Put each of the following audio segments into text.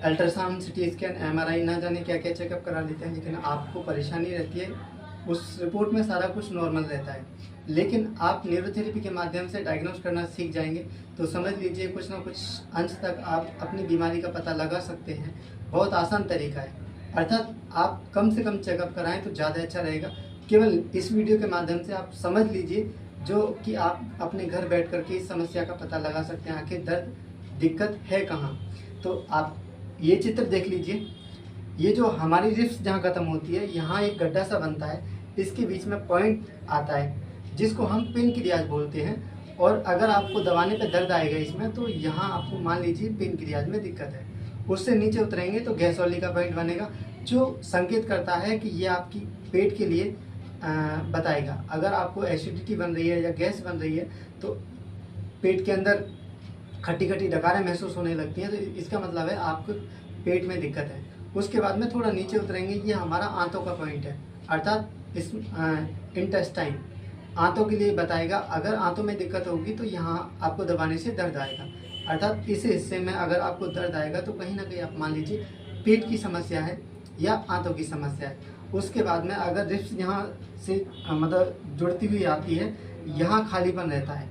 Ultrasound, CT scan, MRI, ना जाने क्या क्या चेकअप करा लेते हैं, लेकिन आपको परेशानी रहती है। उस रिपोर्ट में सारा कुछ नॉर्मल रहता है, लेकिन आप न्यूरोथेरेपी के माध्यम से डायग्नोस करना सीख जाएंगे तो समझ लीजिए कुछ ना कुछ अंश तक आप अपनी बीमारी का पता लगा सकते हैं। बहुत आसान तरीका है, अर्थात आप कम से कम चेकअप कराएं तो ज़्यादा अच्छा रहेगा। केवल इस वीडियो के माध्यम से आप समझ लीजिए जो कि आप अपने घर बैठ करके इस समस्या का पता लगा सकते हैं, आखिर दर्द दिक्कत है कहाँ। तो आप ये चित्र देख लीजिए, ये जो हमारी रिब्स जहाँ ख़त्म होती है, यहाँ एक गड्ढा सा बनता है, इसके बीच में पॉइंट आता है जिसको हम पेनक्रियाज बोलते हैं। और अगर आपको दबाने पे दर्द आएगा इसमें, तो यहाँ आपको मान लीजिए पेनक्रियाज में दिक्कत है। उससे नीचे उतरेंगे तो गैसोली का पॉइंट बनेगा, जो संकेत करता है कि ये आपकी पेट के लिए बताएगा। अगर आपको एसिडिटी बन रही है या गैस बन रही है तो पेट के अंदर खट्टी खट्टी डकारें महसूस होने लगती हैं, तो इसका मतलब है आपको पेट में दिक्कत है। उसके बाद में थोड़ा नीचे उतरेंगे, ये हमारा आंतों का पॉइंट है, अर्थात इस इंटेस्टाइन आंतों के लिए बताएगा। अगर आंतों में दिक्कत होगी तो यहाँ आपको दबाने से दर्द आएगा, अर्थात इस हिस्से में अगर आपको दर्द आएगा तो कहीं ना कहीं आप मान लीजिए पेट की समस्या है या आंतों की समस्या है। उसके बाद में अगर रिब्स यहाँ से मतलब जुड़ती हुई आती है, यहाँ खालीपन रहता है,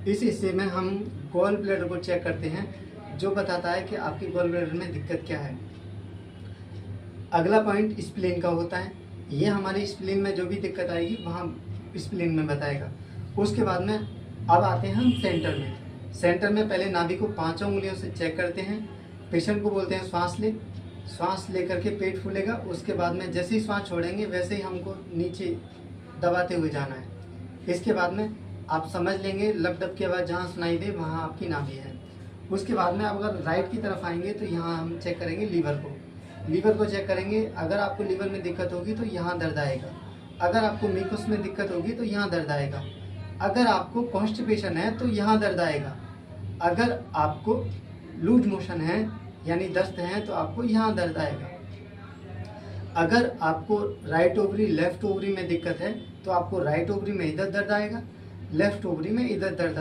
इस हिस्से में हम गॉल ब्लैडर को चेक करते हैं, जो बताता है कि आपकी गॉल ब्लैडर में दिक्कत क्या है। अगला पॉइंट स्प्लीन का होता है, ये हमारे स्प्लीन में जो भी दिक्कत आएगी वहाँ स्प्लीन में बताएगा। उसके बाद में अब आते हैं हम सेंटर में। सेंटर में पहले नाभि को 5 उंगलियों से चेक करते हैं। पेशेंट को बोलते हैं श्वास ले, श्वास लेकर के पेट फूलेगा। उसके बाद में जैसे ही श्वास छोड़ेंगे वैसे ही हमको नीचे दबाते हुए जाना है। इसके बाद में आप समझ लेंगे लप डप की आवाज़ जहाँ सुनाई दे वहाँ आपकी नाभि है। उसके बाद में अगर राइट की तरफ आएंगे तो यहाँ हम चेक करेंगे लीवर को चेक करेंगे। अगर आपको लीवर में दिक्कत होगी तो यहाँ दर्द आएगा। अगर आपको म्यूकस में दिक्कत होगी तो यहाँ दर्द आएगा। अगर आपको कॉन्स्टिपेशन है तो यहाँ दर्द आएगा। अगर आपको लूज मोशन है यानी दस्त है तो आपको यहाँ दर्द आएगा। अगर आपको राइट ओवरी लेफ्ट ओवरी में दिक्कत है तो आपको राइट ओवरी में इधर दर्द आएगा, लेफ्ट ओवरी में इधर दर्द